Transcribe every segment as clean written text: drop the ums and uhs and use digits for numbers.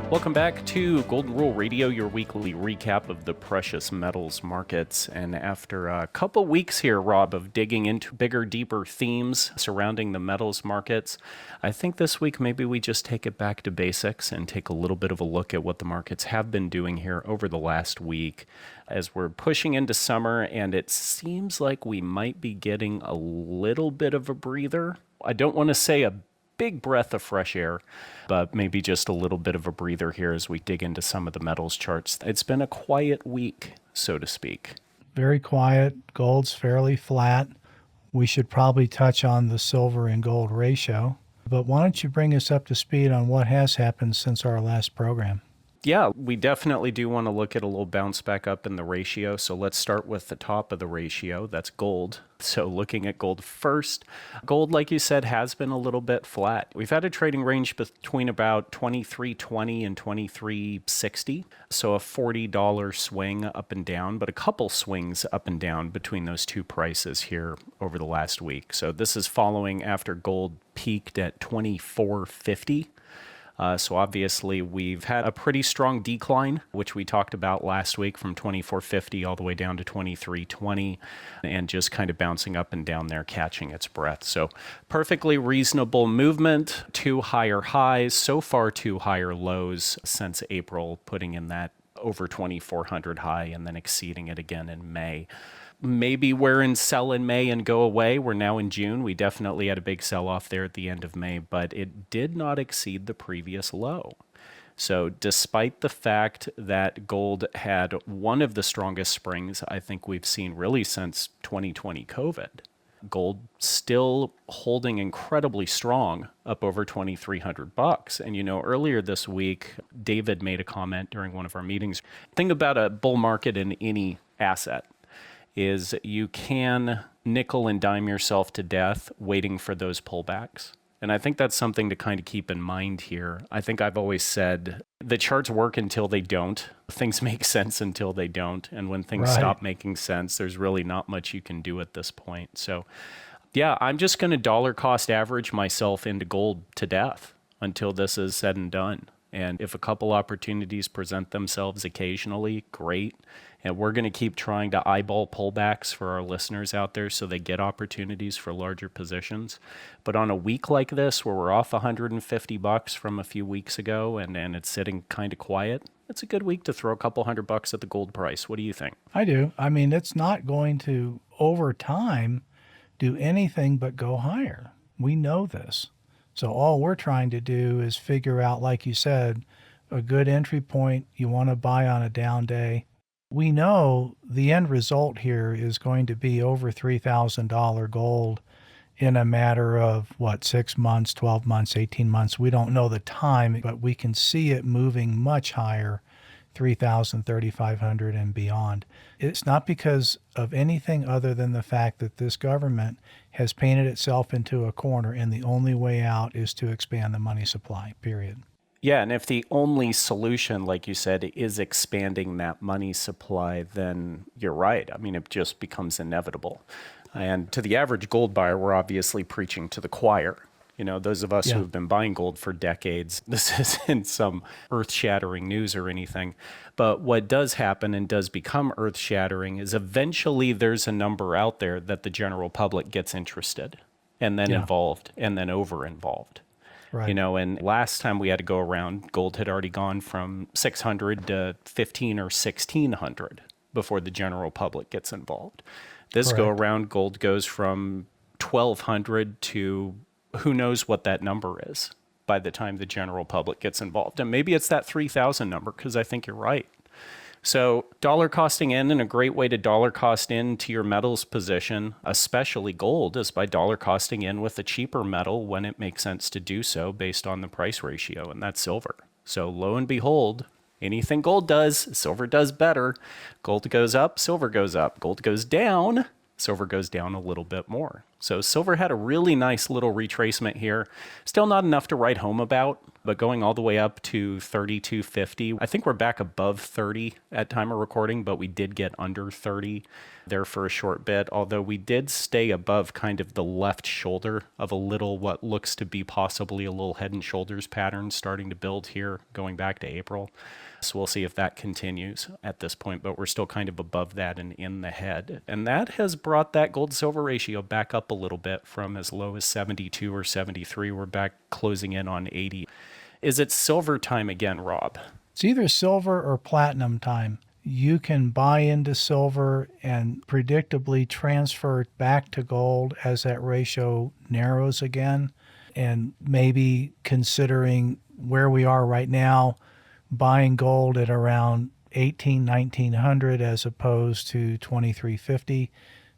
Welcome back to Golden Rule Radio, your weekly recap of the precious metals markets. And after a couple weeks here, Rob, of digging into bigger, deeper themes surrounding the metals markets, I think this week maybe we just take it back to basics and take a little bit of a look at what the markets have been doing here over the last week as we're pushing into summer, and it seems like we might be getting a little bit of a breather. I don't want to say a big breath of fresh air, but maybe just a little bit of a breather here as we dig into some of the metals charts. It's been a quiet week, so to speak. Very quiet. Gold's fairly flat. We should probably touch on the silver and gold ratio. But why don't you bring us up to speed on what has happened since our last program? Yeah, we definitely do want to look at a little bounce back up in the ratio. So let's start with the top of the ratio. That's gold. So looking at gold first, gold, like you said, has been a little bit flat. We've had a trading range between about 23.20 and 23.60. So a $40 swing up and down, but a couple swings up and down between those two prices here over the last week. So this is following after gold peaked at 24.50. So obviously we've had a pretty strong decline, which we talked about last week, from 24.50 all the way down to 23.20, and just kind of bouncing up and down there, catching its breath. So perfectly reasonable movement, two higher highs, so far two higher lows since April, putting in that over 2,400 high and then exceeding it again in May. Maybe we're in sell in May and go away. We're now in June. We definitely had a big sell-off there at the end of May, but it did not exceed the previous low. So despite the fact that gold had one of the strongest springs I think we've seen really since 2020 COVID, gold still holding incredibly strong, up over $2,300. And earlier this week, David made a comment during one of our meetings. Think about a bull market in any asset is you can nickel and dime yourself to death waiting for those pullbacks. And I think that's something to kind of keep in mind here. I think I've always said the charts work until they don't. Things make sense until they don't. And when things stop making sense, there's really not much you can do at this point. So yeah, I'm just going to dollar cost average myself into gold to death until this is said and done. And if a couple opportunities present themselves occasionally, great. And we're going to keep trying to eyeball pullbacks for our listeners out there so they get opportunities for larger positions. But on a week like this, where we're off $150 from a few weeks ago and it's sitting kind of quiet, it's a good week to throw a couple $100 at the gold price. What do you think? I do. I mean, it's not going to, over time, do anything but go higher. We know this. So all we're trying to do is figure out, like you said, a good entry point. You want to buy on a down day. We know the end result here is going to be over $3,000 gold in a matter of, 6 months, 12 months, 18 months. We don't know the time, but we can see it moving much higher, 3,000, 3,500 and beyond. It's not because of anything other than the fact that this government has painted itself into a corner, and the only way out is to expand the money supply, period. Yeah, and if the only solution, like you said, is expanding that money supply, then you're right. I mean, it just becomes inevitable. And to the average gold buyer, we're obviously preaching to the choir. Those of us who have been buying gold for decades, this isn't some earth-shattering news or anything. But what does happen and does become earth-shattering is eventually there's a number out there that the general public gets interested and then involved and then over-involved. Right. And last time we had to go around, gold had already gone from 600 to 15 or 1600 before the general public gets involved. This go around, gold goes from 1200 to who knows what that number is by the time the general public gets involved. And maybe it's that 3,000 number, because I think you're right. So dollar costing in, and a great way to dollar cost into your metals position, especially gold, is by dollar costing in with a cheaper metal when it makes sense to do so based on the price ratio, and that's silver. So lo and behold, anything gold does, silver does better. Gold goes up, silver goes up. Gold goes down, silver goes down a little bit more. So silver had a really nice little retracement here. Still not enough to write home about. but going all the way up to 32.50. I think we're back above 30 at time of recording, but we did get under 30 there for a short bit, although we did stay above kind of the left shoulder of a little what looks to be possibly a little head and shoulders pattern starting to build here going back to April. So we'll see if that continues at this point, but we're still kind of above that and in the head. And that has brought that gold silver ratio back up a little bit from as low as 72 or 73. We're back closing in on 80. Is it silver time again, Rob? It's either silver or platinum time. You can buy into silver and predictably transfer back to gold as that ratio narrows again. And maybe considering where we are right now, buying gold at around 1900 as opposed to 2350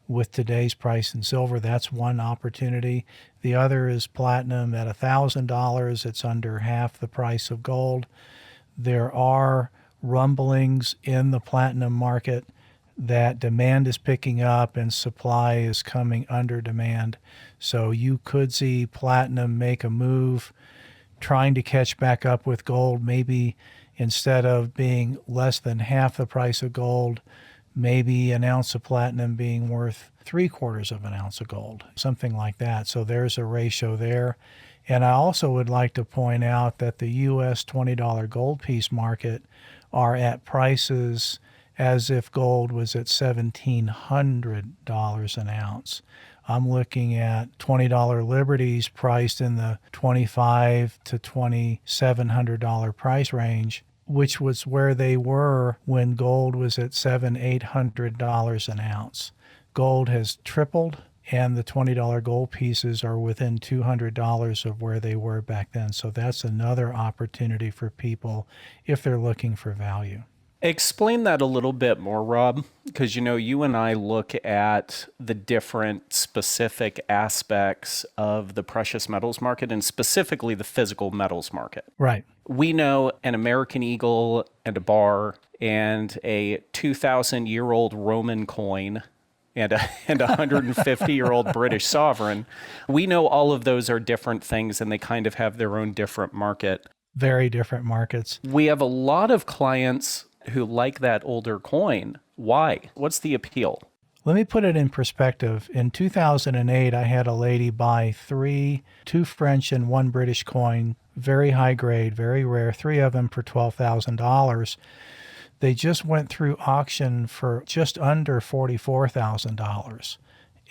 with today's price in silver. That's one opportunity. The other is platinum at $1,000. It's under half the price of gold. There are rumblings in the platinum market that demand is picking up and supply is coming under demand. So you could see platinum make a move trying to catch back up with gold. Maybe instead of being less than half the price of gold, maybe an ounce of platinum being worth 3/4 of an ounce of gold, something like that. So there's a ratio there. And I also would like to point out that the U.S. $20 gold piece market are at prices as if gold was at $1,700 an ounce. I'm looking at $20 Liberties priced in the $2,500 to $2,700 price range, which was where they were when gold was at $700-800 an ounce. Gold has tripled, and the $20 gold pieces are within $200 of where they were back then. So that's another opportunity for people if they're looking for value. Explain that a little bit more, Rob, because you and I look at the different specific aspects of the precious metals market and specifically the physical metals market. Right. We know an American eagle and a bar and a 2,000-year-old Roman coin and a 150-year-old British sovereign. We know all of those are different things and they kind of have their own different market. Very different markets. We have a lot of clients who like that older coin. Why? What's the appeal? Let me put it in perspective. In 2008, I had a lady buy two French and one British coin, very high grade, very rare, three of them for $12,000. They just went through auction for just under $44,000.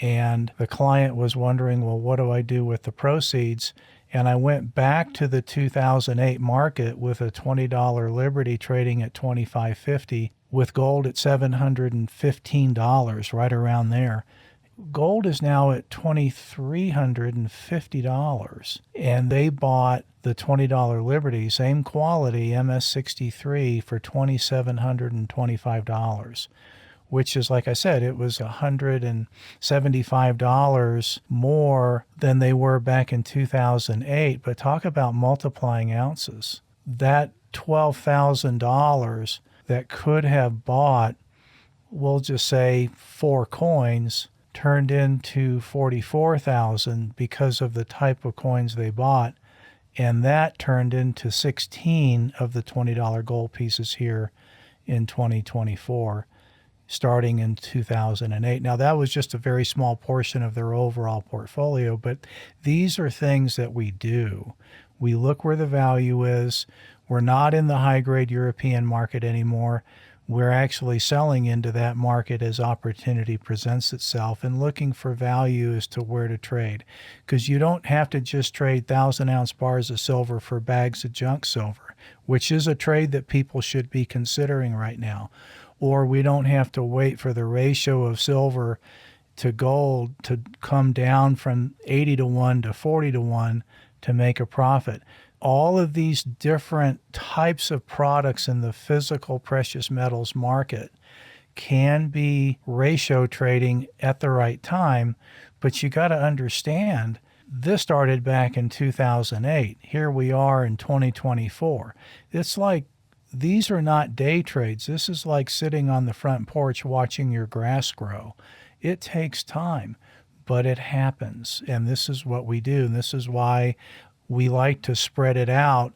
And the client was wondering, well, what do I do with the proceeds? And I went back to the 2008 market with a $20 Liberty trading at $25.50 with gold at $715, right around there. Gold is now at $2,350, and they bought the $20 Liberty, same quality, MS63, for $2,725, which is, like I said, it was $175 more than they were back in 2008. But talk about multiplying ounces. That $12,000 that could have bought, we'll just say 4 coins, turned into 44,000 because of the type of coins they bought, and that turned into 16 of the $20 gold pieces here in 2024, starting in 2008. Now, that was just a very small portion of their overall portfolio, but these are things that we do. We look where the value is. We're not in the high-grade European market anymore. We're actually selling into that market as opportunity presents itself and looking for value as to where to trade. Because you don't have to just trade 1,000-ounce bars of silver for bags of junk silver, which is a trade that people should be considering right now. Or we don't have to wait for the ratio of silver to gold to come down from 80-1 to 40-1 to make a profit. All of these different types of products in the physical precious metals market can be ratio trading at the right time, but you got to understand this started back in 2008. Here we are in 2024. It's like these are not day trades. This is like sitting on the front porch watching your grass grow. It takes time, but it happens, and this is what we do, and this is why we like to spread it out.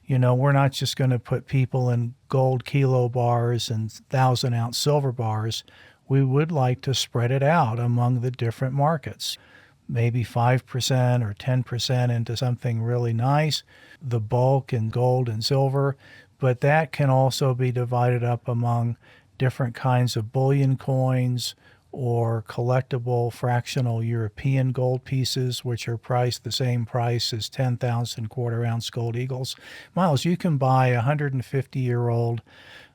We're not just going to put people in gold kilo bars and 1,000-ounce silver bars. We would like to spread it out among the different markets, maybe 5% or 10% into something really nice, the bulk in gold and silver, but that can also be divided up among different kinds of bullion coins or collectible fractional European gold pieces, which are priced the same price as 10,000 quarter-ounce gold eagles. Miles, you can buy a 150-year-old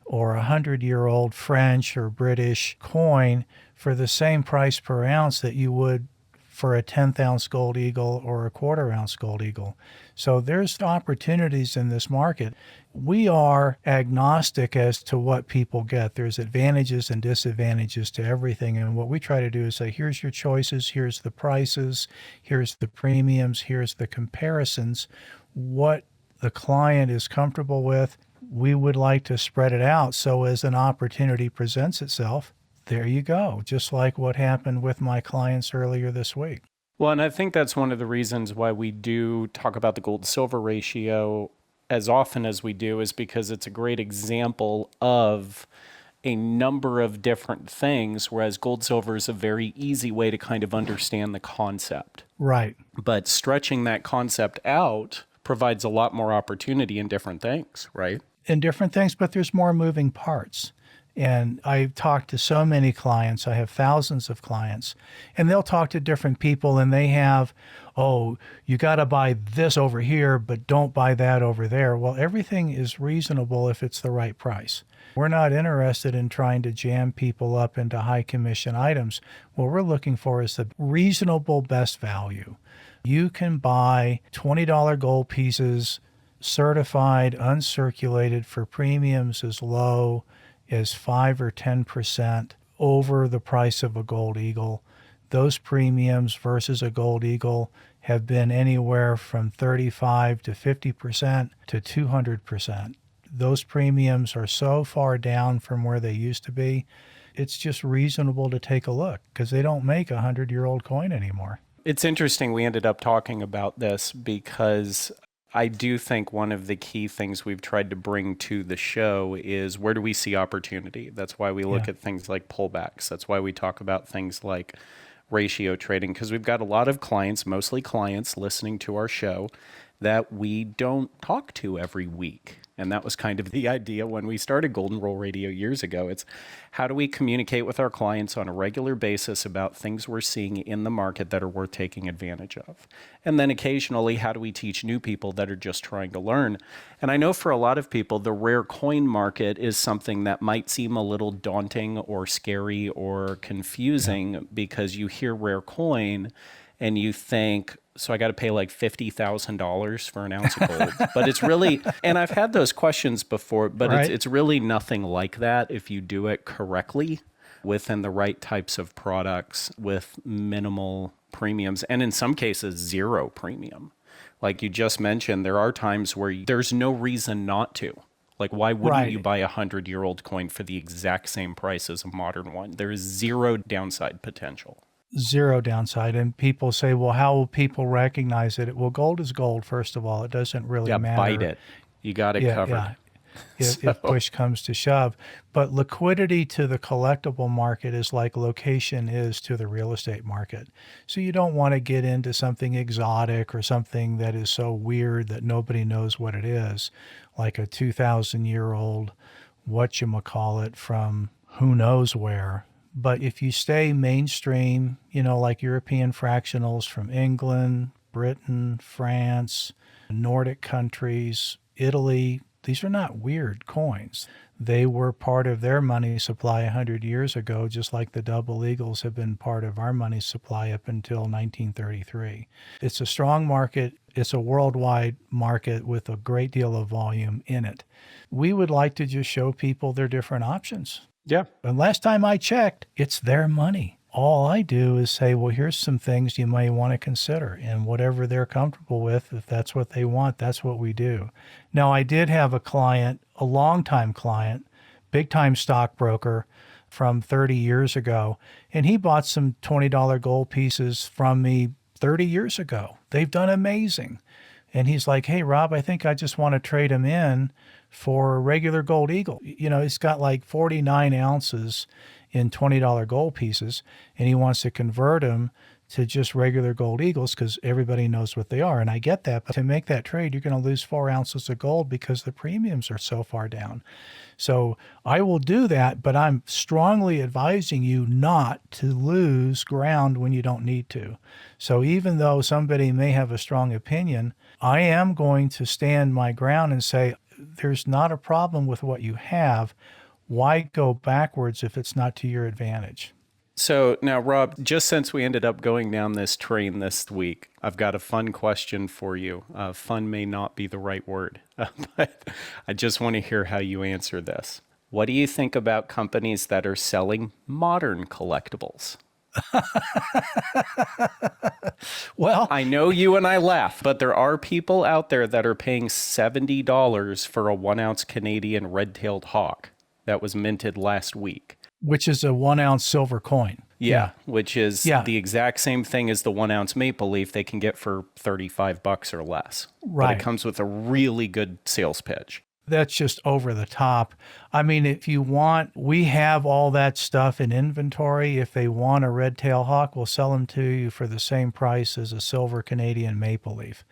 or a 100-year-old French or British coin for the same price per ounce that you would for a 10th-ounce gold eagle or a quarter-ounce gold eagle. So there's opportunities in this market. We are agnostic as to what people get. There's advantages and disadvantages to everything. And what we try to do is say, here's your choices, here's the prices, here's the premiums, here's the comparisons, what the client is comfortable with. We would like to spread it out so as an opportunity presents itself, there you go, just like what happened with my clients earlier this week. Well, and I think that's one of the reasons why we do talk about the gold to silver ratio as often as we do, is because it's a great example of a number of different things, whereas gold silver is a very easy way to kind of understand the concept. Right. But stretching that concept out provides a lot more opportunity in different things, right? In different things, but there's more moving parts. And I've talked to so many clients. I have thousands of clients, and they'll talk to different people, and they have, oh, you got to buy this over here, but don't buy that over there. Well, everything is reasonable if it's the right price. We're not interested in trying to jam people up into high commission items. What we're looking for is the reasonable best value. You can buy $20 gold pieces, certified, uncirculated, for premiums as low as 5 or 10% over the price of a gold eagle. Those premiums versus a gold eagle have been anywhere from 35 to 50% to 200%. Those premiums are so far down from where they used to be, it's just reasonable to take a look because they don't make a 100-year-old coin anymore. It's interesting we ended up talking about this because I do think one of the key things we've tried to bring to the show is, where do we see opportunity? That's why we look at things like pullbacks. That's why we talk about things like ratio trading, because we've got a lot of clients, mostly clients, listening to our show that we don't talk to every week. And that was kind of the idea when we started Golden Rule Radio years ago. It's how do we communicate with our clients on a regular basis about things we're seeing in the market that are worth taking advantage of? And then occasionally, how do we teach new people that are just trying to learn? And I know for a lot of people, the rare coin market is something that might seem a little daunting or scary or confusing because you hear rare coin and you think, so I got to pay like $50,000 for an ounce of gold. But it's really, and I've had those questions before, but Right. it's really nothing like that if you do it correctly within the right types of products with minimal premiums, and in some cases, zero premium. Like you just mentioned, there are times where there's no reason not to. Like, why wouldn't you buy a 100-year-old coin for the exact same price as a modern one? There is zero downside potential. Zero downside. And people say, well, how will people recognize it? Well, gold is gold, first of all. It doesn't really matter. Bite it. You got it covered. Yeah. If push comes to shove. But liquidity to the collectible market is like location is to the real estate market. So you don't want to get into something exotic or something that is so weird that nobody knows what it is, like a 2,000-year-old whatchamacallit from who knows where. But if you stay mainstream, like European fractionals from England, Britain, France, Nordic countries, Italy, these are not weird coins. They were part of their money supply 100 years ago, just like the double eagles have been part of our money supply up until 1933. It's a strong market. It's a worldwide market with a great deal of volume in it. We would like to just show people their different options. Yeah. And last time I checked, it's their money. All I do is say, well, here's some things you may want to consider. And whatever they're comfortable with, if that's what they want, that's what we do. Now, I did have a client, a longtime client, big-time stockbroker from 30 years ago, and he bought some $20 gold pieces from me 30 years ago. They've done amazing. And he's like, hey, Rob, I think I just want to trade him in for a regular gold eagle. He's got like 49 ounces in $20 gold pieces, and he wants to convert them to just regular gold eagles because everybody knows what they are. And I get that. But to make that trade, you're going to lose 4 ounces of gold because the premiums are so far down. So I will do that, but I'm strongly advising you not to lose ground when you don't need to. So even though somebody may have a strong opinion, I am going to stand my ground and say, there's not a problem with what you have. Why go backwards if it's not to your advantage? So now, Rob, just since we ended up going down this train this week, I've got a fun question for you. Fun may not be the right word, but I just want to hear how you answer this. What do you think about companies that are selling modern collectibles? Well, I know you and I laugh, but there are people out there that are paying $70 for a 1 ounce Canadian red-tailed hawk that was minted last week. which is a 1 ounce silver coin. Yeah, which is Yeah. the exact same thing as the 1 ounce maple leaf they can get for $35 or less. But Right. it comes with a really good sales pitch. That's just over the top. I mean, if you want, we have all that stuff in inventory. If they want a red tail hawk, we'll sell them to you for the same price as a silver Canadian maple leaf.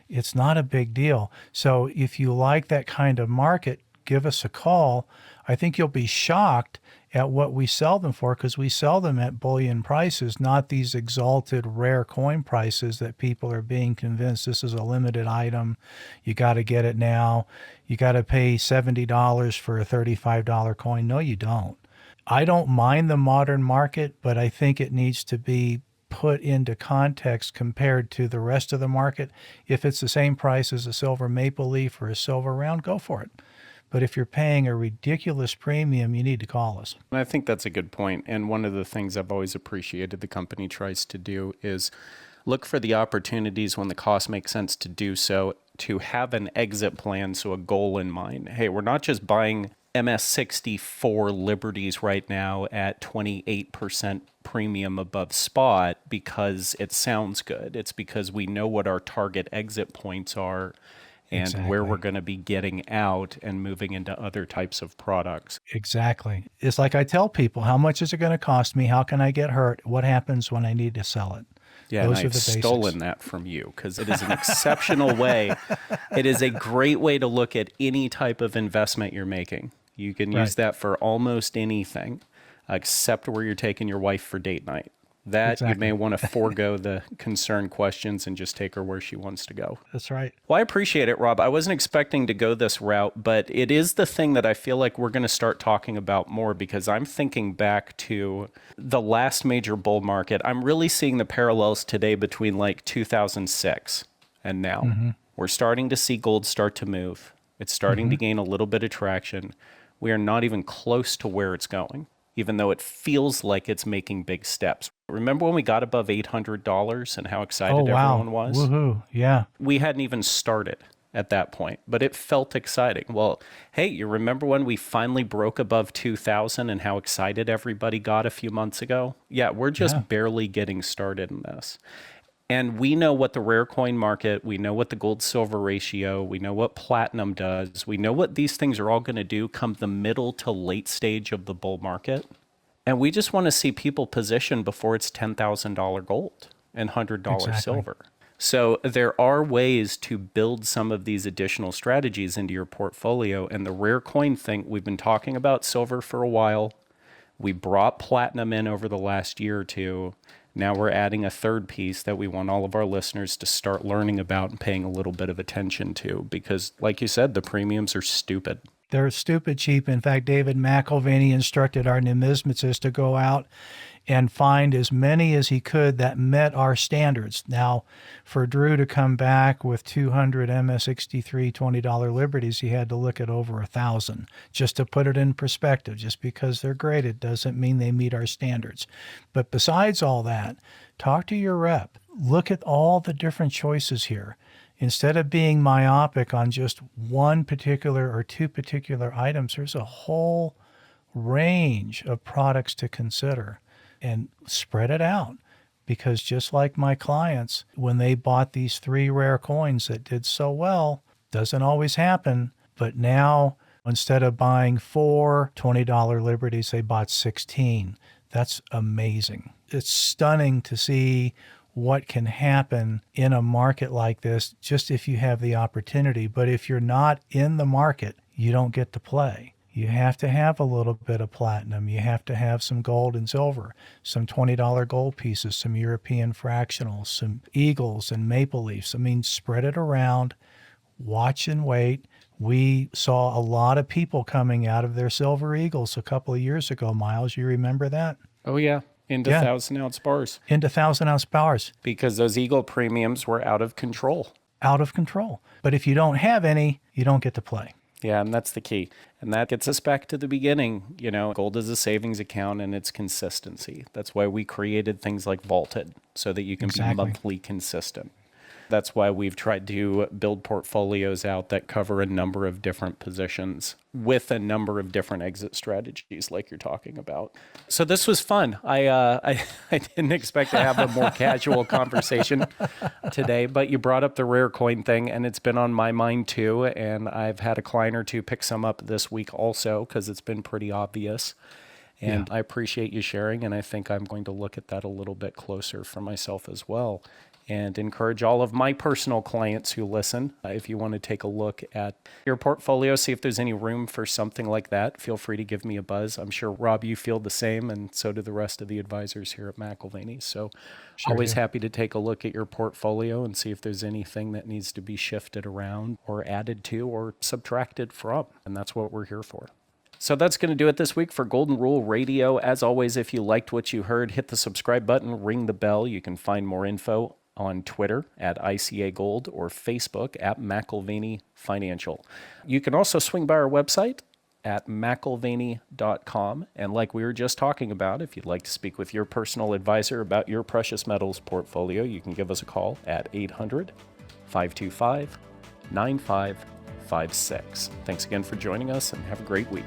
It's not a big deal. So if you like that kind of market, give us a call. I think you'll be shocked at what we sell them for because we sell them at bullion prices, not these exalted rare coin prices that people are being convinced this is a limited item. You got to get it now. You got to pay $70 for a $35 coin. No, you don't. I don't mind the modern market, but I think it needs to be put into context compared to the rest of the market. If it's the same price as a silver maple leaf or a silver round, go for it. But if you're paying a ridiculous premium, you need to call us. And I think that's a good point. And one of the things I've always appreciated the company tries to do is look for the opportunities when the cost makes sense to do so, to have an exit plan, so a goal in mind. Hey, we're not just buying MS64 Liberties right now at 28% premium above spot because it sounds good. It's because we know what our target exit points are and where we're going to be getting out and moving into other types of products. Exactly. It's like I tell people, how much is it going to cost me? How can I get hurt? What happens when I need to sell it? Yeah, Those and are I've the basics. stolen that from you because it is an exceptional way. It is a great way to look at any type of investment you're making. You can use that for almost anything except where you're taking your wife for date night. That you may want to forego the concern questions and just take her where she wants to go. That's right. Well, I appreciate it, Rob. I wasn't expecting to go this route, but it is the thing that I feel like we're going to start talking about more because I'm thinking back to the last major bull market. I'm really seeing the parallels today between like 2006 and now. We're starting to see gold start to move. It's starting to gain a little bit of traction. We are not even close to where it's going, even though it feels like it's making big steps. Remember when we got above $800 and how excited everyone was? Woohoo. Yeah. We hadn't even started at that point, but it felt exciting. Well, hey, you remember when we finally broke above 2,000 and how excited everybody got a few months ago? Yeah, we're just barely getting started in this. And we know what the rare coin market, we know what the gold silver ratio, we know what platinum does, we know what these things are all going to do come the middle to late stage of the bull market. And we just want to see people positioned before it's $10,000 gold and $100 silver. So there are ways to build some of these additional strategies into your portfolio. And the rare coin thing, we've been talking about silver for a while. We brought platinum in over the last year or two. Now we're adding a third piece that we want all of our listeners to start learning about and paying a little bit of attention to. Because like you said, the premiums are stupid. They're stupid cheap. In fact, David McElvaney instructed our numismatists to go out and find as many as he could that met our standards. Now, for Drew to come back with 200 MS63 $20 Liberties, he had to look at over 1,000. Just to put it in perspective, just because they're graded doesn't mean they meet our standards. But besides all that, talk to your rep. Look at all the different choices here. Instead of being myopic on just one particular or two particular items, there's a whole range of products to consider and spread it out. because just like my clients, when they bought these 3 rare coins that did so well, doesn't always happen, but now instead of buying 4 $20 Liberties, they bought 16. That's amazing. It's stunning to see what can happen in a market like this just if you have the opportunity. But if you're not in the market, you don't get to play. You have to have a little bit of platinum. You have to have some gold and silver, some $20 gold pieces, some European fractionals, some eagles and maple leafs. I mean, spread it around, watch and wait. We saw a lot of people coming out of their silver eagles a couple of years ago, Miles. You remember that? Oh, yeah. Into Yeah. 1,000-ounce bars. Into 1,000-ounce bars. Because those eagle premiums were out of control. Out of control. But if you don't have any, you don't get to play. Yeah, and that's the key. And that gets us back to the beginning. Gold is a savings account and it's consistency. That's why we created things like Vaulted, so that you can be monthly consistent. That's why we've tried to build portfolios out that cover a number of different positions with a number of different exit strategies like you're talking about. So this was fun. I didn't expect to have a more casual conversation today, but you brought up the rare coin thing and it's been on my mind too. And I've had a client or two pick some up this week also because it's been pretty obvious. And I appreciate you sharing. And I think I'm going to look at that a little bit closer for myself as well. And encourage all of my personal clients who listen, if you want to take a look at your portfolio, see if there's any room for something like that, feel free to give me a buzz. I'm sure, Rob, you feel the same, and so do the rest of the advisors here at McIlvaney. So always happy to take a look at your portfolio and see if there's anything that needs to be shifted around or added to or subtracted from. And that's what we're here for. So that's going to do it this week for Golden Rule Radio. As always, if you liked what you heard, hit the subscribe button, ring the bell. You can find more info on Twitter at ICA Gold or Facebook at McIlvaney Financial. You can also swing by our website at McIlvaney.com. And like we were just talking about, if you'd like to speak with your personal advisor about your precious metals portfolio, you can give us a call at 800-525-9556. Thanks again for joining us and have a great week.